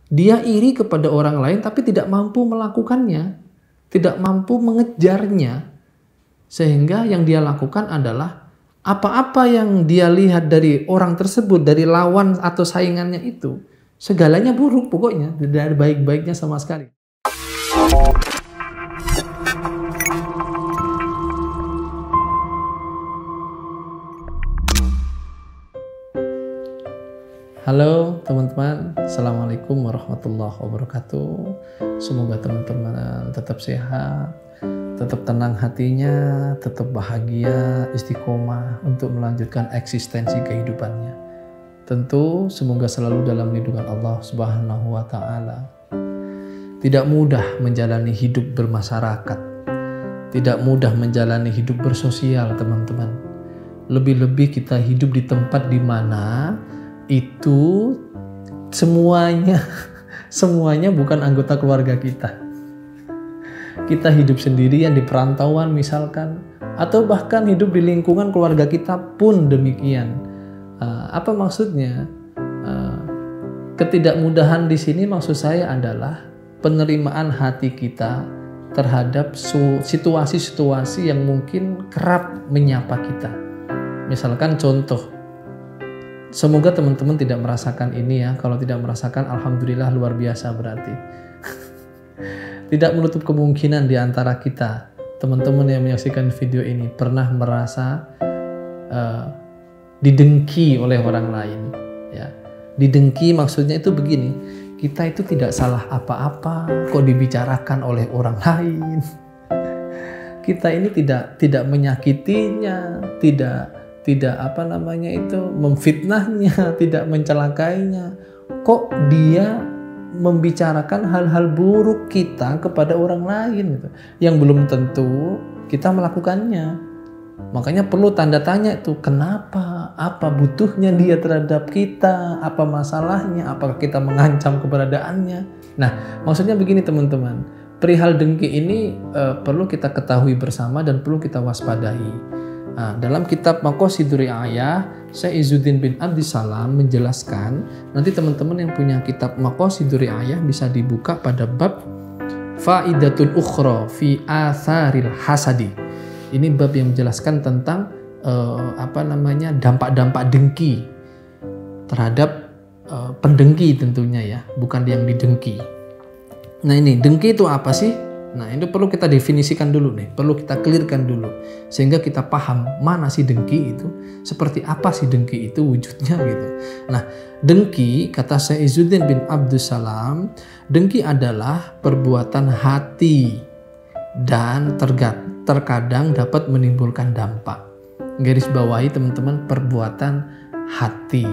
Dia iri kepada orang lain tapi tidak mampu melakukannya, tidak mampu mengejarnya. Sehingga yang dia lakukan adalah apa-apa yang dia lihat dari orang tersebut, dari lawan atau saingannya itu, segalanya buruk pokoknya, tidak ada baik-baiknya sama sekali. Halo teman-teman, Assalamualaikum warahmatullahi wabarakatuh. Semoga teman-teman tetap sehat, tetap tenang hatinya, tetap bahagia, istiqomah untuk melanjutkan eksistensi kehidupannya. Tentu semoga selalu dalam lindungan Allah Subhanahu wa Ta'ala. Tidak mudah menjalani hidup bermasyarakat, tidak mudah menjalani hidup bersosial teman-teman. Lebih-lebih kita hidup di tempat di mana itu semuanya bukan anggota keluarga kita. Kita hidup sendirian di perantauan misalkan, atau bahkan hidup di lingkungan keluarga kita pun demikian. Apa maksudnya? Ketidakmudahan di sini maksud saya adalah penerimaan hati kita terhadap situasi-situasi yang mungkin kerap menyapa kita. Misalkan contoh, semoga teman-teman tidak merasakan ini ya. Kalau tidak merasakan, alhamdulillah luar biasa berarti. Tidak menutup kemungkinan di antara kita, teman-teman yang menyaksikan video ini, pernah merasa didengki oleh orang lain. Ya. Didengki maksudnya itu begini, kita itu tidak salah apa-apa, kok dibicarakan oleh orang lain. Kita ini tidak menyakitinya, tidak memfitnahnya, tidak mencelakainya. Kok dia membicarakan hal-hal buruk kita kepada orang lain gitu, yang belum tentu kita melakukannya. Makanya perlu tanda tanya itu, kenapa? Apa butuhnya dia terhadap kita? Apa masalahnya? Apakah kita mengancam keberadaannya? Nah, maksudnya begini teman-teman, perihal dengki ini perlu kita ketahui bersama dan perlu kita waspadai. Nah, dalam kitab Maqasidul Ri'ayah, Syekh Izzuddin bin Abdissalam menjelaskan, nanti teman-teman yang punya kitab Maqasidul Ri'ayah bisa dibuka pada bab Faidatul Ukhra fi Atharil Hasadi. Ini bab yang menjelaskan tentang dampak-dampak dengki terhadap pendengki tentunya ya, bukan yang didengki. Nah ini, dengki itu apa sih? Nah itu perlu kita definisikan dulu nih, perlu kita clearkan dulu sehingga kita paham mana sih dengki itu, seperti apa sih dengki itu wujudnya gitu. Nah dengki, kata Syekh Izzuddin bin Abdussalam, dengki adalah perbuatan hati dan terkadang dapat menimbulkan dampak. Garis bawahi teman-teman, perbuatan hati.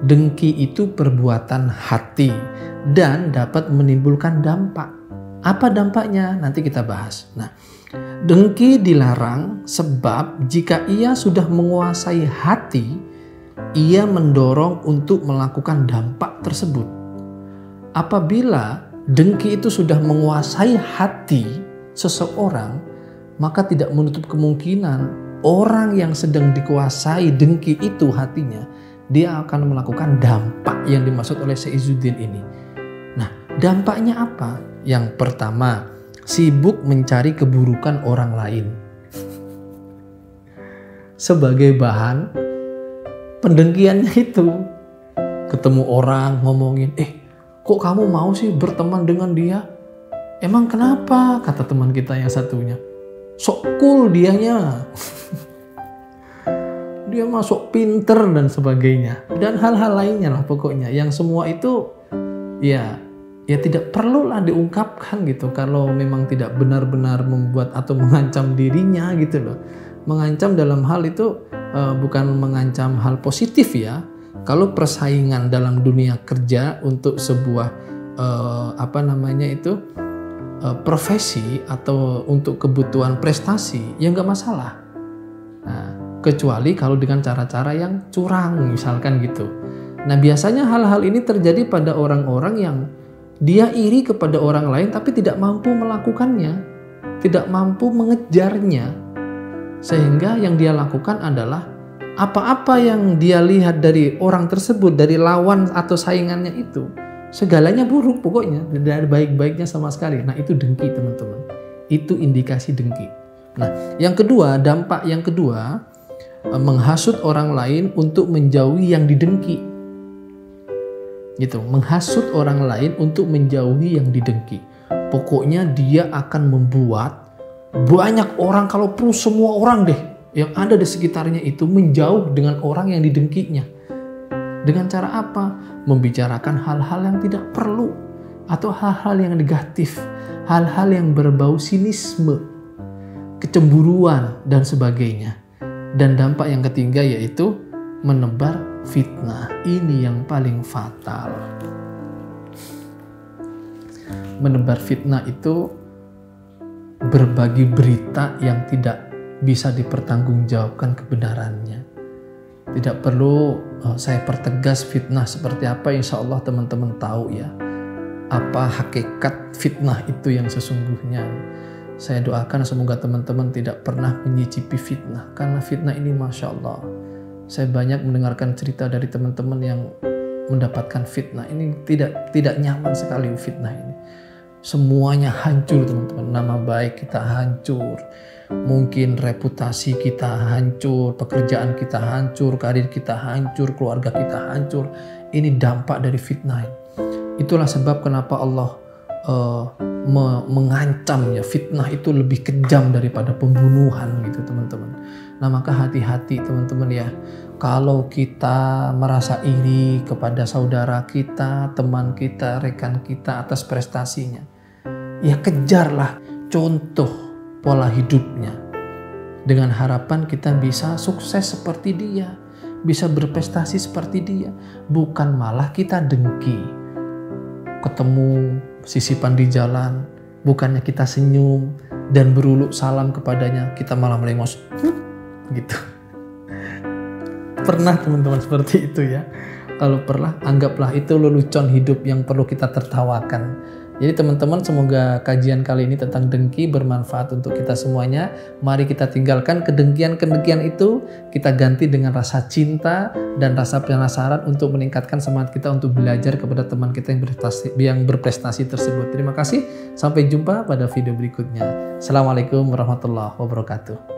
Dengki itu perbuatan hati dan dapat menimbulkan dampak. Apa dampaknya? Nanti kita bahas. Nah, dengki dilarang sebab jika ia sudah menguasai hati, ia mendorong untuk melakukan dampak tersebut. Apabila dengki itu sudah menguasai hati seseorang, maka tidak menutup kemungkinan orang yang sedang dikuasai dengki itu hatinya, dia akan melakukan dampak yang dimaksud oleh Syekh Izzuddin ini. Nah, dampaknya apa? Yang pertama, sibuk mencari keburukan orang lain sebagai bahan pendengkiannya itu. Ketemu orang ngomongin, kok kamu mau sih berteman dengan dia? Emang kenapa? Kata teman kita yang satunya, sok cool dianya. Dia masuk pinter dan sebagainya, dan hal-hal lainnya lah pokoknya, yang semua itu ya tidak perlulah diungkapkan gitu kalau memang tidak benar-benar membuat atau mengancam dirinya gitu loh. Mengancam dalam hal itu bukan mengancam hal positif ya. Kalau persaingan dalam dunia kerja untuk sebuah profesi atau untuk kebutuhan prestasi ya nggak masalah. Nah, kecuali kalau dengan cara-cara yang curang misalkan gitu. Nah biasanya hal-hal ini terjadi pada orang-orang yang dia iri kepada orang lain tapi tidak mampu melakukannya, tidak mampu mengejarnya. Sehingga yang dia lakukan adalah apa-apa yang dia lihat dari orang tersebut, dari lawan atau saingannya itu, Segalanya buruk pokoknya, tidak ada baik-baiknya sama sekali. Nah itu dengki teman-teman, itu indikasi dengki. Nah yang kedua, dampak yang kedua, menghasut orang lain untuk menjauhi yang didengki. Gitu, menghasut orang lain untuk menjauhi yang didengki. Pokoknya dia akan membuat banyak orang, kalau perlu semua orang deh yang ada di sekitarnya itu menjauh dengan orang yang didengkinya. Dengan cara apa? Membicarakan hal-hal yang tidak perlu atau hal-hal yang negatif, hal-hal yang berbau sinisme, kecemburuan dan sebagainya. Dan dampak yang ketiga yaitu menebar fitnah. Ini yang paling fatal. Menebar fitnah itu berbagi berita yang tidak bisa dipertanggungjawabkan kebenarannya. Tidak perlu saya pertegas fitnah seperti apa, insya Allah teman-teman tahu ya apa hakikat fitnah itu yang sesungguhnya. Saya doakan semoga teman-teman tidak pernah menyicipi fitnah, karena fitnah ini Masya Allah, saya banyak mendengarkan cerita dari teman-teman yang mendapatkan fitnah. Ini tidak nyaman sekali fitnah ini. Semuanya hancur teman-teman, nama baik kita hancur, mungkin reputasi kita hancur, pekerjaan kita hancur, karir kita hancur, keluarga kita hancur. Ini dampak dari fitnah. Itulah sebab kenapa Allah mengancam ya, fitnah itu lebih kejam daripada pembunuhan gitu teman-teman. Nah maka hati-hati teman-teman ya, kalau kita merasa iri kepada saudara kita, teman kita, rekan kita atas prestasinya, ya kejarlah contoh pola hidupnya dengan harapan kita bisa sukses seperti dia, bisa berprestasi seperti dia, bukan malah kita dengki. Ketemu sisipan di jalan, bukannya kita senyum dan beruluk salam kepadanya, kita malah melengos gitu. Pernah teman-teman seperti itu ya? Kalau pernah, anggaplah itu lelucon hidup yang perlu kita tertawakan. Jadi teman-teman, semoga kajian kali ini tentang dengki bermanfaat untuk kita semuanya. Mari kita tinggalkan kedengkian-kedengkian itu, kita ganti dengan rasa cinta dan rasa penasaran untuk meningkatkan semangat kita untuk belajar kepada teman kita yang berprestasi tersebut. Terima kasih, sampai jumpa pada video berikutnya. Assalamualaikum warahmatullahi wabarakatuh.